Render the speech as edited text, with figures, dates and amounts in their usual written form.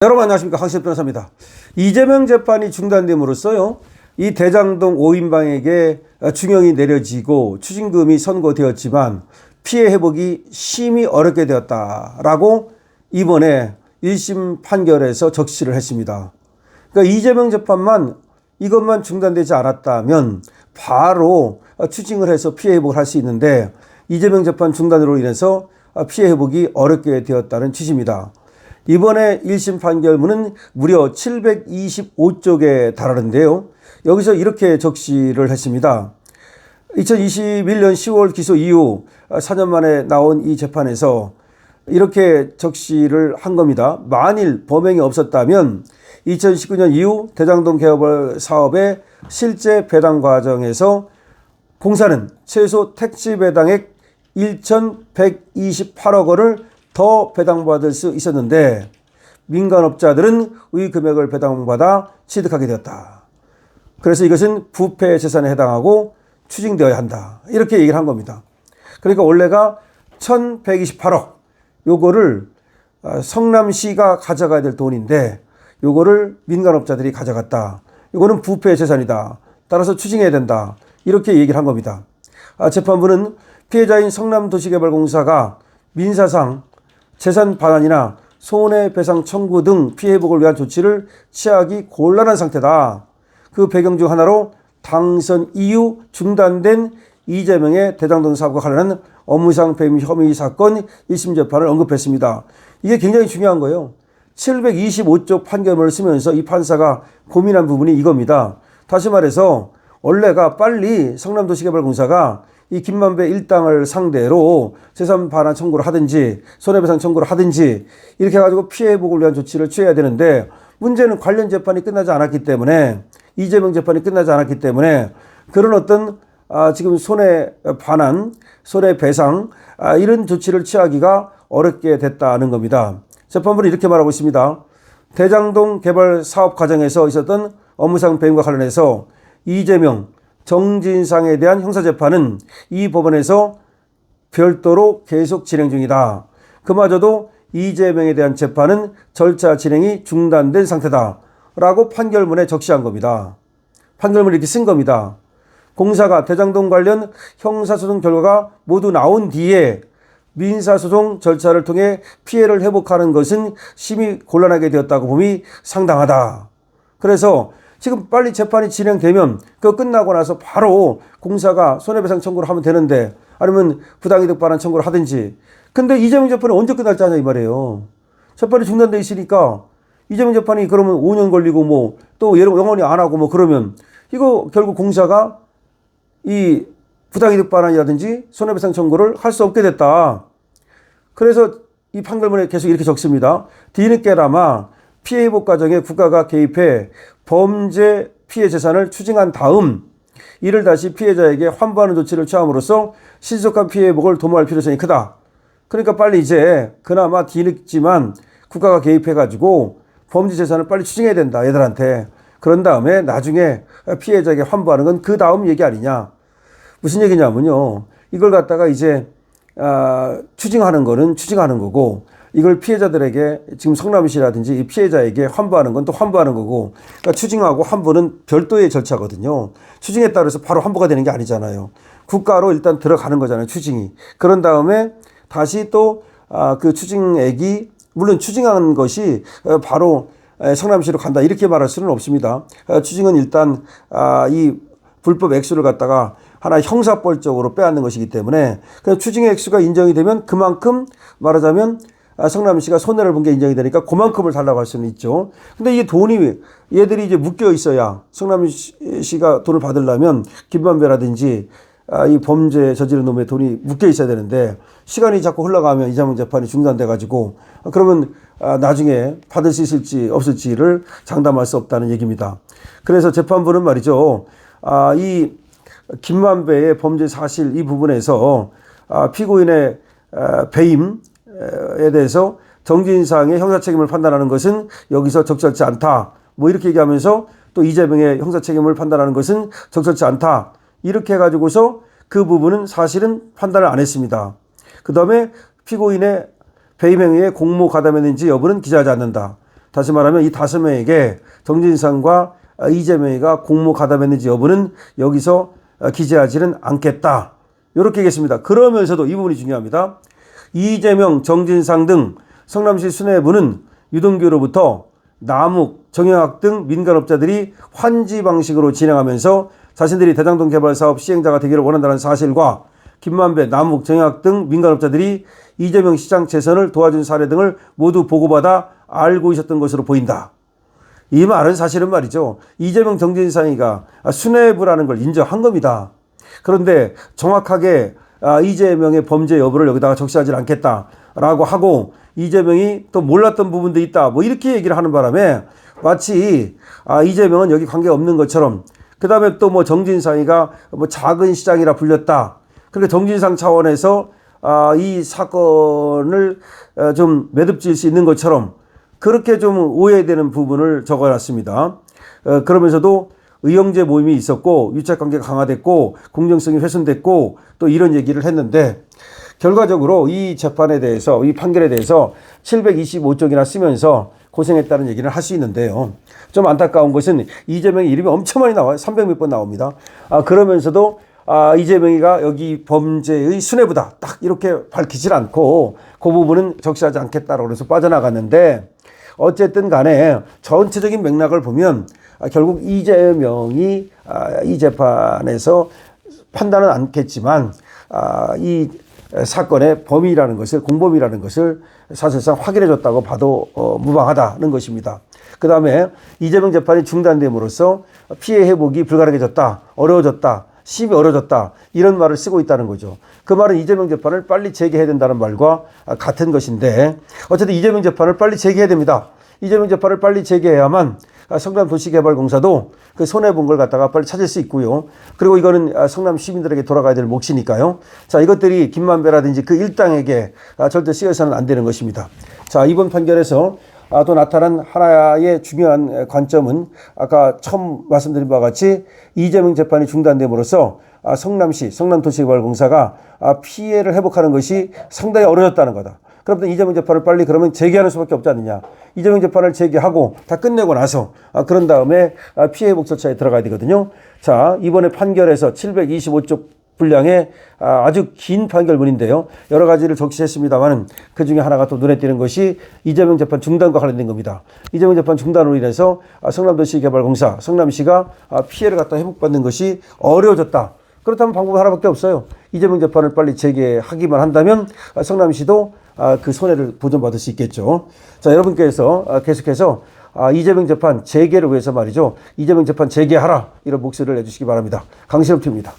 여러분 안녕하십니까, 황시엽 변호사입니다. 이재명 재판이 중단됨으로써요, 이 대장동 5인방에게 중형이 내려지고 추징금이 선고되었지만 피해 회복이 심히 어렵게 되었다라고 이번에 1심 판결에서 적시를 했습니다. 그러니까 이재명 재판만 이것만 중단되지 않았다면 바로 추징을 해서 피해 회복을 할 수 있는데, 이재명 재판 중단으로 인해서 피해 회복이 어렵게 되었다는 취지입니다. 이번에 1심 판결문은 무려 725쪽에 달하는데요. 여기서 이렇게 적시를 했습니다. 2021년 10월 기소 이후 4년 만에 나온 이 재판에서 이렇게 적시를 한 겁니다. 만일 범행이 없었다면 2019년 이후 대장동 개발 사업의 실제 배당 과정에서 공사는 최소 택지 배당액 1,128억 원을 더 배당받을 수 있었는데 민간업자들은 의 금액을 배당받아 취득하게 되었다. 그래서 이것은 부패 재산에 해당하고 추징되어야 한다, 이렇게 얘기를 한 겁니다. 그러니까 원래가 1,128억, 요거를 성남시가 가져가야 될 돈인데 요거를 민간업자들이 가져갔다. 요거는 부패 재산이다. 따라서 추징해야 된다, 이렇게 얘기를 한 겁니다. 재판부는 피해자인 성남도시개발공사가 민사상 재산 반환이나 손해배상 청구 등 피해 회복을 위한 조치를 취하기 곤란한 상태다. 그 배경 중 하나로 당선 이후 중단된 이재명의 대장동 사업과 관련한 업무상 배임 혐의 사건 1심 재판을 언급했습니다. 이게 굉장히 중요한 거예요. 725쪽 판결문을 쓰면서 이 판사가 고민한 부분이 이겁니다. 다시 말해서 원래가 빨리 성남도시개발공사가 이 김만배 일당을 상대로 재산 반환 청구를 하든지 손해배상 청구를 하든지 이렇게 해가지고 피해 회복을 위한 조치를 취해야 되는데, 문제는 관련 재판이 끝나지 않았기 때문에, 이재명 재판이 끝나지 않았기 때문에 그런 어떤 지금 손해 반환, 손해배상 이런 조치를 취하기가 어렵게 됐다는 겁니다. 재판부는 이렇게 말하고 있습니다. 대장동 개발 사업 과정에서 있었던 업무상 배임과 관련해서 이재명, 정진상에 대한 형사재판은 이 법원에서 별도로 계속 진행 중이다. 그마저도 이재명에 대한 재판은 절차 진행이 중단된 상태다 라고 판결문에 적시한 겁니다. 판결문을 이렇게 쓴 겁니다. 공사가 대장동 관련 형사소송 결과가 모두 나온 뒤에 민사소송 절차를 통해 피해를 회복하는 것은 심히 곤란하게 되었다고 봄이 상당하다. 그래서 지금 빨리 재판이 진행되면 그거 끝나고 나서 바로 공사가 손해배상 청구를 하면 되는데, 아니면 부당이득 반환 청구를 하든지. 근데 이재명 재판이 언제 끝날지 아냐 이 말이에요. 재판이 중단돼 있으니까 이재명 재판이 그러면 5년 걸리고 뭐 또 영원히 안 하고 뭐 그러면 이거 결국 공사가 이 부당이득 반환이라든지 손해배상 청구를 할 수 없게 됐다. 그래서 이 판결문에 계속 이렇게 적습니다. 뒤늦게나마 피해 회복 과정에 국가가 개입해 범죄 피해 재산을 추징한 다음 이를 다시 피해자에게 환부하는 조치를 취함으로써 신속한 피해 회복을 도모할 필요성이 크다. 그러니까 빨리 이제 그나마 뒤늦지만 국가가 개입해가지고 범죄 재산을 빨리 추징해야 된다, 얘들한테. 그런 다음에 나중에 피해자에게 환부하는 건 그 다음 얘기 아니냐. 무슨 얘기냐면요, 이걸 갖다가 이제 추징하는 거는 추징하는 거고, 이걸 피해자들에게 지금 성남시라든지 이 피해자에게 환부하는 건 또 환부하는 거고, 그러니까 추징하고 환부는 별도의 절차거든요. 추징했다고 해서 바로 환부가 되는 게 아니잖아요. 국가로 일단 들어가는 거잖아요, 추징이. 그런 다음에 다시 또 그 추징액이, 물론 추징하는 것이 바로 성남시로 간다 이렇게 말할 수는 없습니다. 추징은 일단 이 불법 액수를 갖다가 하나 형사벌적으로 빼앗는 것이기 때문에, 그냥 추징의 액수가 인정이 되면 그만큼 말하자면 성남시가 손해를 본 게 인정이 되니까 그만큼을 달라고 할 수는 있죠. 근데 이게 돈이 얘들이 이제 묶여 있어야, 성남시가 돈을 받으려면 김만배라든지 이 범죄 저지른 놈의 돈이 묶여 있어야 되는데, 시간이 자꾸 흘러가면 이재명 재판이 중단돼 가지고 그러면 나중에 받을 수 있을지 없을지를 장담할 수 없다는 얘기입니다. 그래서 재판부는 말이죠, 이 김만배의 범죄 사실 이 부분에서 피고인의 배임에 대해서 정진상의 형사 책임을 판단하는 것은 여기서 적절치 않다, 뭐 이렇게 얘기하면서 또 이재명의 형사 책임을 판단하는 것은 적절치 않다, 이렇게 해가지고서 그 부분은 사실은 판단을 안 했습니다. 그 다음에 피고인의 배임 행위에 공모 가담했는지 여부는 기재하지 않는다. 다시 말하면 이 5명에게 정진상과 이재명이가 공모 가담했는지 여부는 여기서 기재하지는 않겠다. 이렇게 얘기했습니다. 그러면서도 이 부분이 중요합니다. 이재명, 정진상 등 성남시 수뇌부는 유동규로부터 남욱, 정영학 등 민간업자들이 환지 방식으로 진행하면서 자신들이 대장동 개발 사업 시행자가 되기를 원한다는 사실과 김만배, 남욱, 정영학 등 민간업자들이 이재명 시장 재선을 도와준 사례 등을 모두 보고받아 알고 있었던 것으로 보인다. 이 말은 사실은 말이죠. 이재명, 정진상이가 수뇌부라는 걸 인정한 겁니다. 그런데 정확하게 이재명의 범죄 여부를 여기다가 적시하지 않겠다라고 하고 이재명이 또 몰랐던 부분도 있다. 뭐 이렇게 얘기를 하는 바람에 마치 이재명은 여기 관계가 없는 것처럼 그 다음에 또 뭐 정진상이가 뭐 작은 시장이라 불렸다. 그러니까 정진상 차원에서 이 사건을 좀 매듭질 수 있는 것처럼 그렇게 좀 오해되는 부분을 적어놨습니다. 그러면서도 의형제 모임이 있었고 유착관계가 강화됐고 공정성이 훼손됐고 또 이런 얘기를 했는데 결과적으로 이 재판에 대해서 이 판결에 대해서 725쪽이나 쓰면서 고생했다는 얘기를 할 수 있는데요. 좀 안타까운 것은 이재명의 이름이 엄청 많이 나와요. 300몇 번 나옵니다. 그러면서도 이재명이가 여기 범죄의 수뇌부다 딱 이렇게 밝히질 않고 그 부분은 적시하지 않겠다라고 그래서 빠져나갔는데 어쨌든 간에 전체적인 맥락을 보면 결국 이재명이 이 재판에서 판단은 않겠지만 이 사건의 범위라는 것을 공범이라는 것을 사실상 확인해 줬다고 봐도 무방하다는 것입니다. 그 다음에 이재명 재판이 중단됨으로써 피해 회복이 불가능해졌다, 어려워졌다, 심히 어려워졌다 이런 말을 쓰고 있다는 거죠. 그 말은 이재명 재판을 빨리 재개해야 된다는 말과 같은 것인데 어쨌든 이재명 재판을 빨리 재개해야 됩니다. 이재명 재판을 빨리 재개해야만 성남도시개발공사도 그 손해본 걸 갖다가 빨리 찾을 수 있고요. 그리고 이거는 성남 시민들에게 돌아가야 될 몫이니까요. 자, 이것들이 김만배라든지 그 일당에게 절대 쓰여서는 안 되는 것입니다. 자, 이번 판결에서 또 나타난 하나의 중요한 관점은 아까 처음 말씀드린 바와 같이 이재명 재판이 중단됨으로써 성남시, 성남도시개발공사가 피해를 회복하는 것이 상당히 어려졌다는 거다. 그럼 이재명 재판을 빨리 그러면 재개하는 수밖에 없지 않느냐. 이재명 재판을 재개하고 다 끝내고 나서 그런 다음에 피해 회복 절차에 들어가야 되거든요. 자, 이번에 판결에서 725쪽 분량의 아주 긴 판결문인데요. 여러 가지를 적시했습니다만 그 중에 하나가 또 눈에 띄는 것이 이재명 재판 중단과 관련된 겁니다. 이재명 재판 중단으로 인해서 성남도시개발공사, 성남시가 피해를 갖다 회복받는 것이 어려워졌다. 그렇다면 방법 하나밖에 없어요. 이재명 재판을 빨리 재개하기만 한다면 성남시도 그 손해를 보전받을 수 있겠죠. 자, 여러분께서 계속해서 이재명 재판 재개를 위해서 말이죠. 이재명 재판 재개하라 이런 목소리를 내주시기 바랍니다. 강신업 TV입니다.